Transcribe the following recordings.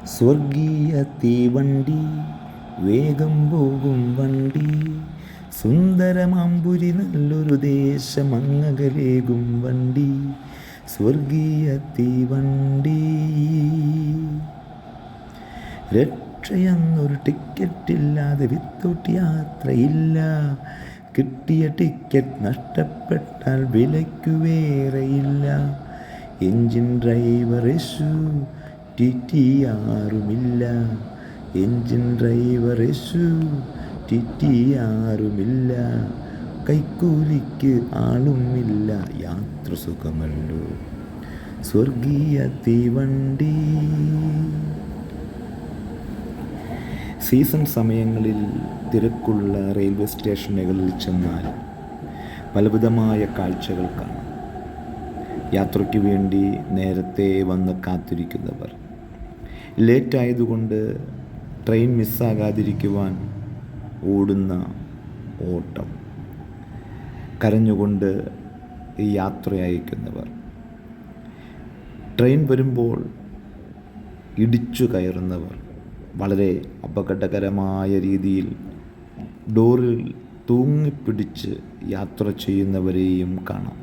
സ്വർഗീയ തീവണ്ടി, വേഗം പോകും വണ്ടി, സുന്ദരമാമ്പുരി നല്ലൊരു ദേശമങ്ങകലേകും വണ്ടി, സ്വർഗീയ തീവണ്ടി. രക്ഷയെന്നൊരു ടിക്കറ്റില്ലാതെ വിത്തൗട്ട് യാത്രയില്ല, കിട്ടിയ ടിക്കറ്റ് നഷ്ടപ്പെട്ടാൽ വിലയ്ക്കു വേറെയില്ല. എഞ്ചിൻ ഡ്രൈവർ യേശു, ടിടി ആരുമില്ല. എഞ്ചിൻ ഡ്രൈവർ യേശു, ടിടി ആരുമില്ല. കൈക്കൂലിക്ക് ആളുമില്ല, യാത്ര സുഖമല്ലോ സ്വർഗീയ തീവണ്ടി. സീസൺ സമയങ്ങളിൽ തിരക്കുള്ള റെയിൽവേ സ്റ്റേഷനുകളിൽ ചെന്നാൽ പലവിധമായ കാഴ്ചകൾ കാണാം. യാത്രയ്ക്ക് വേണ്ടി നേരത്തെ വന്ന് കാത്തിരിക്കുന്നവർ, ലേറ്റായതുകൊണ്ട് ട്രെയിൻ മിസ്സാകാതിരിക്കുവാൻ ഓടുന്ന ഓട്ടം, കരഞ്ഞുകൊണ്ട് യാത്ര അയക്കുന്നവർ, ട്രെയിൻ വരുമ്പോൾ ഇടിച്ചു കയറുന്നവർ, വളരെ അപകടകരമായ രീതിയിൽ ഡോറിൽ തൂങ്ങിപ്പിടിച്ച് യാത്ര ചെയ്യുന്നവരെയും കാണാം.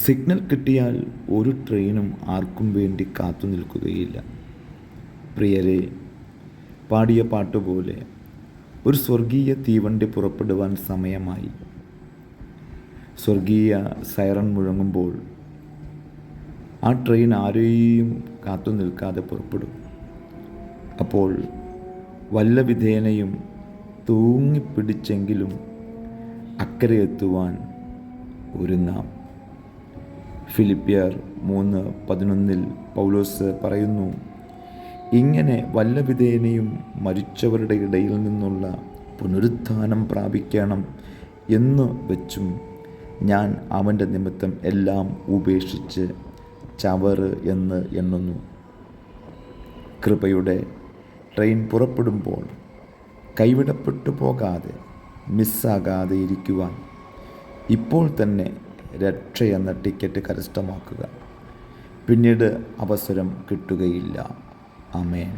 സിഗ്നൽ കിട്ടിയാൽ ഒരു ട്രെയിനും ആർക്കും വേണ്ടി കാത്തു നിൽക്കുകയില്ല. പ്രിയരെ, പാടിയ പാട്ടുപോലെ ഒരു സ്വർഗീയ തീവണ്ടി പുറപ്പെടുവാൻ സമയമായി. സ്വർഗീയ സൈറൺ മുഴങ്ങുമ്പോൾ ആ ട്രെയിൻ ആരെയും കാത്തു നിൽക്കാതെ പുറപ്പെടും. അപ്പോൾ വല്ല വിധേനയും തൂങ്ങിപ്പിടിച്ചെങ്കിലും അക്കരെ എത്തുവാൻ ഒരുങ്ങാം. ഫിലിപ്പിയർ 3:11 പൗലോസ് പറയുന്നു, ഇങ്ങനെ വല്ല വിധേനയും മരിച്ചവരുടെ ഇടയിൽ നിന്നുള്ള പുനരുത്ഥാനം പ്രാപിക്കണം എന്ന് വെച്ചും ഞാൻ അവൻ്റെ നിമിത്തം എല്ലാം ഉപേക്ഷിച്ച് ചവറ് എന്ന് എണ്ണുന്നു. കൃപയുടെ ട്രെയിൻ പുറപ്പെടുമ്പോൾ കൈവിടപ്പെട്ടു പോകാതെ, മിസ്സാകാതെ ഇരിക്കുവാൻ ഇപ്പോൾ തന്നെ രക്ഷയെന്ന ടിക്കറ്റ് കരസ്ഥമാക്കുക. പിന്നീട് അവസരം കിട്ടുകയില്ല. ആമേൻ.